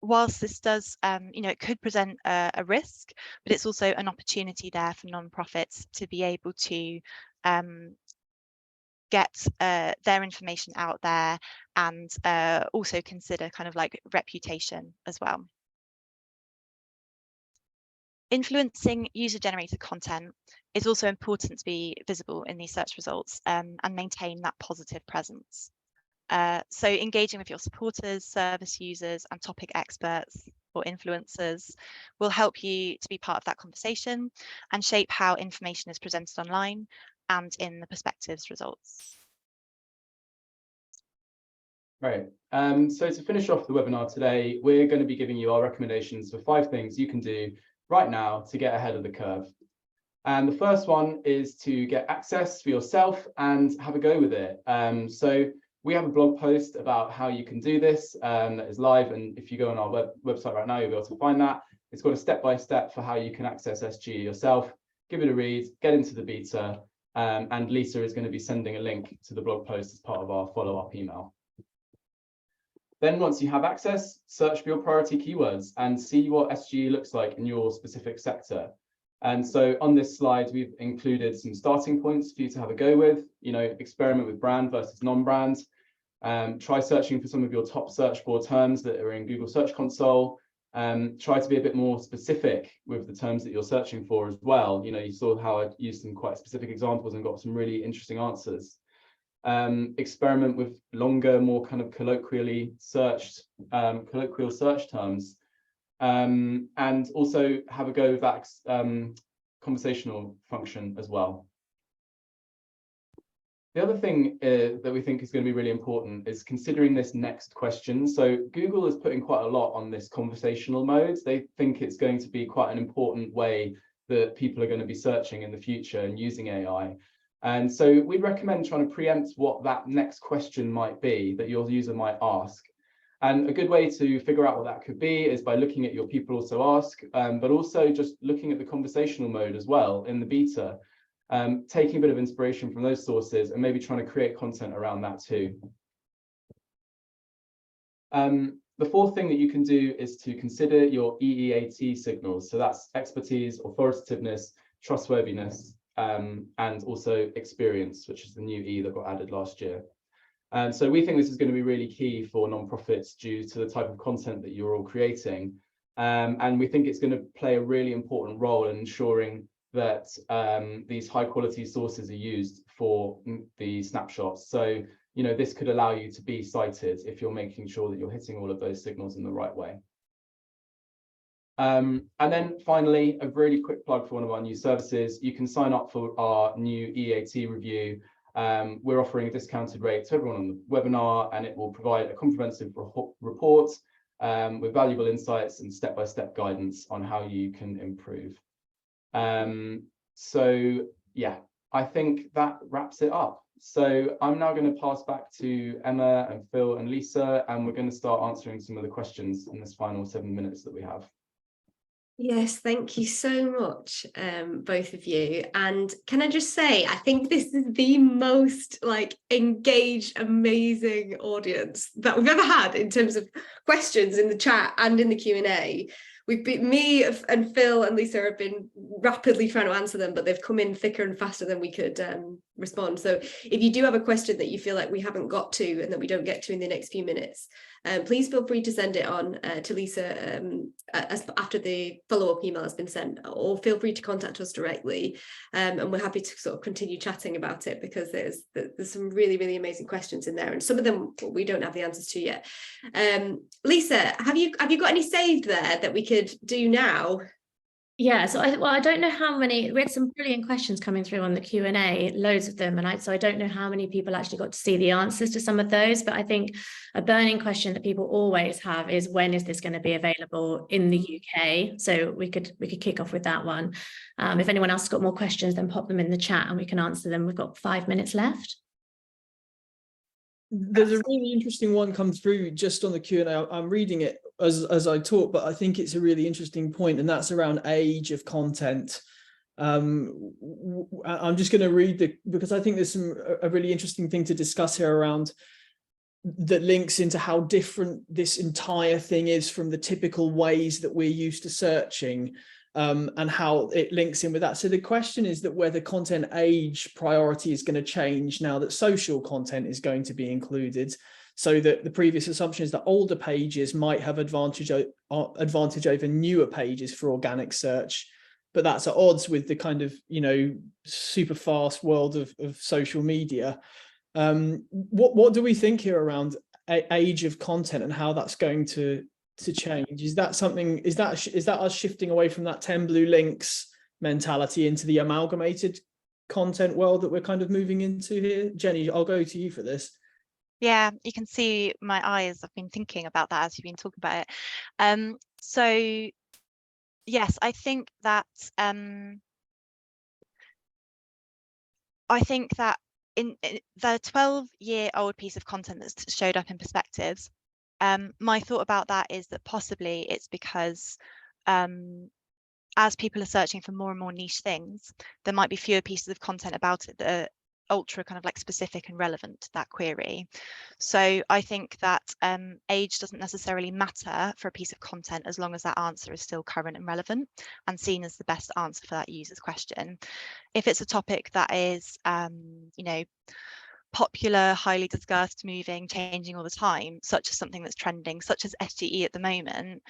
whilst this does, it could present a risk, but it's also an opportunity there for non-profits to be able to get their information out there and also consider kind of like reputation as well. Influencing user-generated content is also important to be visible in these search results and maintain that positive presence. So engaging with your supporters, service users, and topic experts or influencers will help you to be part of that conversation and shape how information is presented online and in the Perspectives results. Right. So to finish off the webinar today, we're going to be giving you our recommendations for 5 things you can do right now to get ahead of the curve. And the first one is to get access for yourself and have a go with it. So we have a blog post about how you can do this that is live, and if you go on our website right now, you'll be able to find that. It's got a step-by-step for how you can access SGE yourself. Give it a read, get into the beta, and Lisa is going to be sending a link to the blog post as part of our follow-up email. Then once you have access, search for your priority keywords and see what SGE looks like in your specific sector. And so on this slide, we've included some starting points for you to have a go with, experiment with brand versus non-brand. Try searching for some of your top search for terms that are in Google Search Console. Try to be a bit more specific with the terms that you're searching for as well. You know, you saw how I used some quite specific examples and got some really interesting answers. Experiment with longer, more kind of colloquial search terms, and also have a go with that conversational function as well. The other thing that we think is going to be really important is considering this next question. So Google is putting quite a lot on this conversational mode. They think it's going to be quite an important way that people are going to be searching in the future and using AI. And so we'd recommend trying to preempt what that next question might be that your user might ask. And a good way to figure out what that could be is by looking at your people also ask, but also just looking at the conversational mode as well in the beta. Taking a bit of inspiration from those sources and maybe trying to create content around that too. The fourth thing that you can do is to consider your EEAT signals. So that's expertise, authoritativeness, trustworthiness, and also experience, which is the new E that got added last year. And so we think this is going to be really key for nonprofits due to the type of content that you're all creating. And we think it's going to play a really important role in ensuring that these high quality sources are used for the snapshots. So, you know, this could allow you to be cited if you're making sure that you're hitting all of those signals in the right way. And then finally, a really quick plug for one of our new services. You can sign up for our new EAT review. We're offering a discounted rate to everyone on the webinar, and it will provide a comprehensive report with valuable insights and step-by-step guidance on how you can improve. So yeah, I think that wraps it up. So I'm now going to pass back to Emma and Phil and Lisa, and we're going to start answering some of the questions in this final 7 minutes that we have. Yes, thank you so much, both of you. And can I just say, I think this is the most engaged, amazing audience that we've ever had in terms of questions in the chat and in the Q&A. We've been, me and Phil and Lisa have been rapidly trying to answer them, but they've come in thicker and faster than we could respond. So if you do have a question that you feel like we haven't got to and that we don't get to in the next few minutes, please feel free to send it on to Lisa after the follow-up email has been sent, or feel free to contact us directly. And we're happy to sort of continue chatting about it, because there's some really, really amazing questions in there, and some of them we don't have the answers to yet. Lisa, have you got any saved there that we could do now? Yeah, so I don't know how many. We had some brilliant questions coming through on the Q&A, loads of them, and so I don't know how many people actually got to see the answers to some of those. But I think a burning question that people always have is, when is this going to be available in the UK? So we could kick off with that one. If anyone else has got more questions, then pop them in the chat and we can answer them. We've got 5 minutes left. There's a really interesting one come through just on the Q&A. I'm reading it as I talk, but I think it's a really interesting point, and that's around age of content. I'm just going to read because I think there's a really interesting thing to discuss here around that links into how different this entire thing is from the typical ways that we're used to searching, and how it links in with that. So the question is that whether content age priority is going to change now that social content is going to be included. So that the previous assumption is that older pages might have advantage over newer pages for organic search, but that's at odds with the kind of, you know, super fast world of social media. What do we think here around age of content and how that's going to change? Is that something? Is that us shifting away from that 10 blue links mentality into the amalgamated content world that we're kind of moving into here? Jenny, I'll go to you for this. Yeah, you can see my eyes. I've been thinking about that as you've been talking about it. So yes, I think that in the 12-year-old piece of content that's showed up in perspectives, my thought about that is that possibly it's because as people are searching for more and more niche things, there might be fewer pieces of content about it that are ultra kind of like specific and relevant to that query. So I think that age doesn't necessarily matter for a piece of content as long as that answer is still current and relevant and seen as the best answer for that user's question. If it's a topic that is, you know, popular, highly discussed, moving, changing all the time, such as something that's trending, such as SGE at the moment,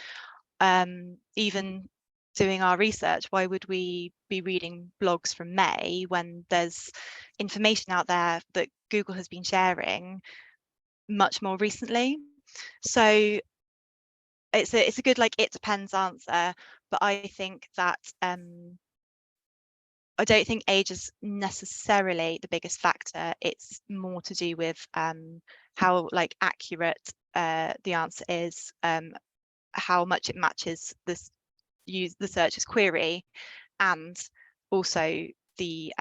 even doing our research, why would we be reading blogs from May when there's information out there that Google has been sharing much more recently? So it's a good like it depends answer, but I think that I don't think age is necessarily the biggest factor. It's more to do with how like accurate the answer is, how much it matches the searcher's query, and also the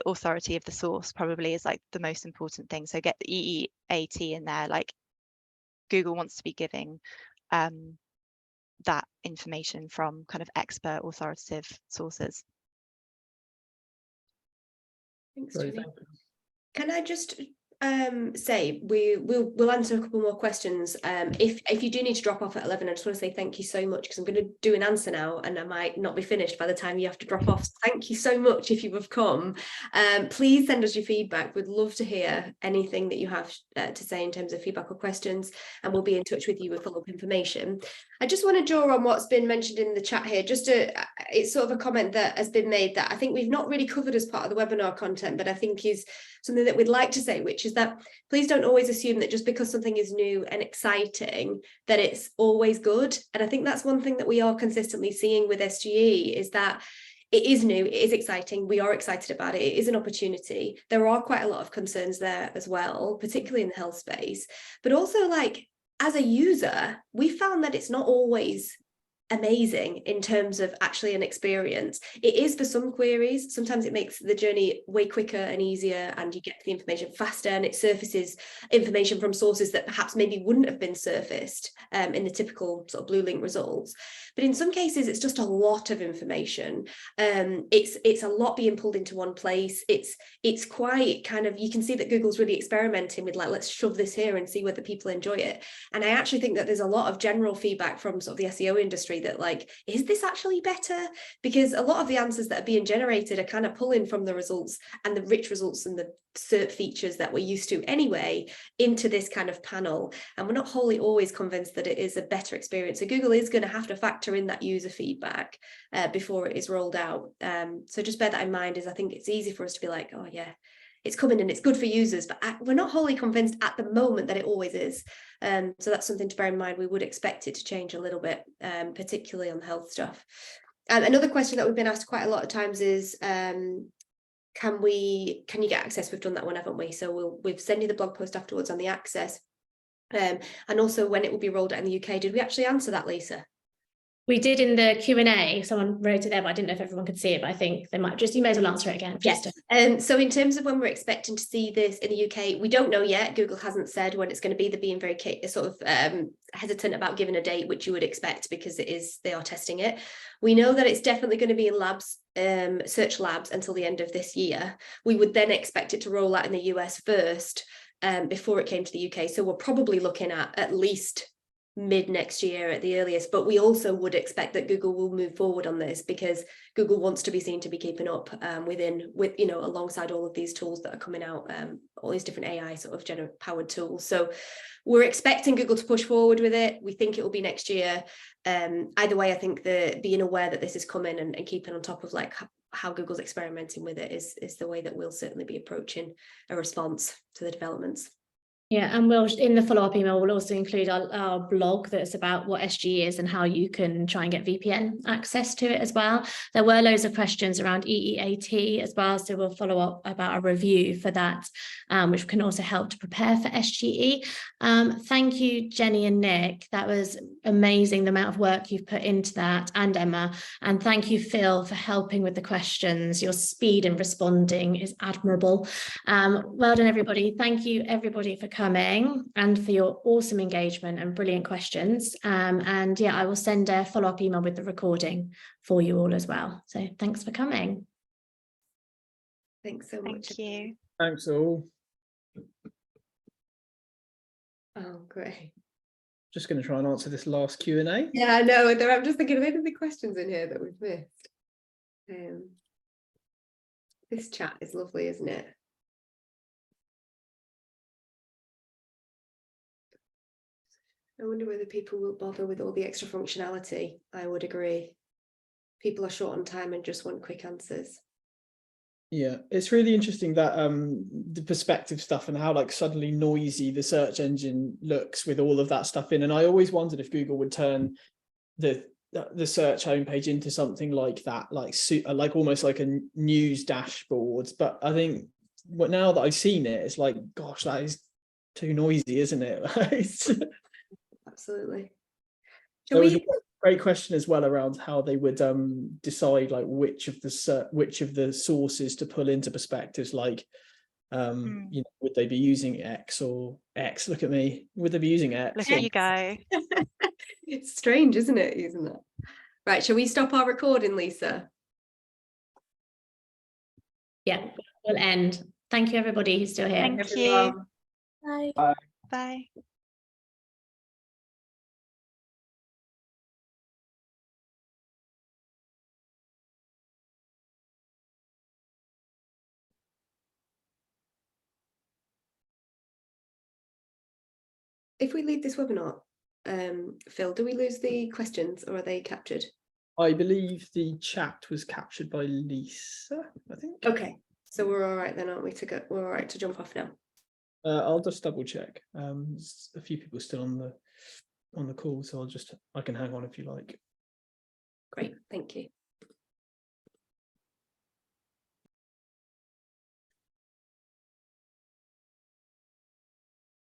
authority of the source probably is like the most important thing. So get the EEAT in there. Like Google wants to be giving that information from kind of expert authoritative sources. Thanks, Great, Jenny. thank you. Can I just say we'll answer a couple more questions. If you do need to drop off at 11, I just want to say thank you so much, because I'm going to do an answer now and I might not be finished by the time you have to drop off. So thank you so much if you have come. Please send us your feedback. We'd love to hear anything that you have to say in terms of feedback or questions, and we'll be in touch with you with follow-up information. I just want to draw on what's been mentioned in the chat here. It's sort of a comment that has been made that I think we've not really covered as part of the webinar content, but I think is something that we'd like to say, which is that please don't always assume that just because something is new and exciting, that it's always good. And I think that's one thing that we are consistently seeing with SGE, is that it is new, it is exciting, we are excited about it, it is an opportunity. There are quite a lot of concerns there as well, particularly in the health space, but also like as a user, we found that it's not always amazing in terms of actually an experience. It is for some queries. Sometimes it makes the journey way quicker and easier, and you get the information faster, and it surfaces information from sources that perhaps maybe wouldn't have been surfaced in the typical sort of blue link results. But in some cases, it's just a lot of information. It's a lot being pulled into one place. It's quite kind of, you can see that Google's really experimenting with like, let's shove this here and see whether people enjoy it. And I actually think that there's a lot of general feedback from sort of the SEO industry that like, is this actually better? Because a lot of the answers that are being generated are kind of pulling from the results and the rich results and the SERP features that we're used to anyway into this kind of panel. And we're not wholly always convinced that it is a better experience. So Google is going to have to factor in that user feedback before it is rolled out. So just bear that in mind, is I think it's easy for us to be like, oh yeah, it's coming and it's good for users, but we're not wholly convinced at the moment that it always is. So that's something to bear in mind. We would expect it to change a little bit, particularly on the health stuff. Another question that we've been asked quite a lot of times is, can you get access? We've done that one, haven't we? So we've sent you the blog post afterwards on the access. And also when it will be rolled out in the UK. Did we actually answer that, Lisa? We did in the Q&A. Someone wrote it there, but I didn't know if everyone could see it, but I think they might just, you may as well answer it again. Yes. So in terms of when we're expecting to see this in the UK, we don't know yet. Google hasn't said when it's going to be. They're being very sort of hesitant about giving a date, which you would expect because they are testing it. We know that it's definitely going to be in labs, search labs, until the end of this year. We would then expect it to roll out in the US first before it came to the UK. So we're probably looking at least mid next year at the earliest, but we also would expect that Google will move forward on this because Google wants to be seen to be keeping up with alongside all of these tools that are coming out, all these different AI sort of powered tools. So we're expecting Google to push forward with it. We think it will be next year. Either way, I think being aware that this is coming and keeping on top of like how Google's experimenting with it is the way that we'll certainly be approaching a response to the developments. Yeah, and we'll, in the follow-up email, we'll also include our blog that's about what SGE is and how you can try and get VPN access to it as well. There were loads of questions around EEAT as well, so we'll follow up about a review for that, which can also help to prepare for SGE. Thank you, Jenny and Nick. That was amazing, the amount of work you've put into that, and Emma. And thank you, Phil, for helping with the questions. Your speed in responding is admirable. Well done, everybody. Thank you, everybody, for coming and for your awesome engagement and brilliant questions. And yeah, I will send a follow-up email with the recording for you all as well. So thanks for coming. Thanks so much. Thank you. Thanks all. Oh, great. Just going to try and answer this last Q&A. Yeah, I know. I'm just thinking of any of the questions in here that we've missed. This chat is lovely, isn't it? I wonder whether people will bother with all the extra functionality. I would agree. People are short on time and just want quick answers. Yeah, it's really interesting that the perspective stuff and how like suddenly noisy the search engine looks with all of that stuff in. And I always wondered if Google would turn the search homepage into something like that, like almost like a news dashboard. But I think now that I've seen it, it's like, gosh, that is too noisy, isn't it? Absolutely. There was a great question as well around how they would decide like which of the sources to pull into perspectives, like you know, would they be using X or X? Look at me. Would they be using X? Look at you go. It's strange, isn't it? Isn't it? Right, shall we stop our recording, Lisa? Yeah, we'll end. Thank you, everybody who's still here. Thank you. Bye. Bye. Bye. If we leave this webinar, Phil, do we lose the questions or are they captured? I believe the chat was captured by Lisa, I think. Okay, so we're all right then, aren't we? We're all right to jump off now. I'll just double check. There's a few people still on the call, so I can hang on if you like. Great, thank you.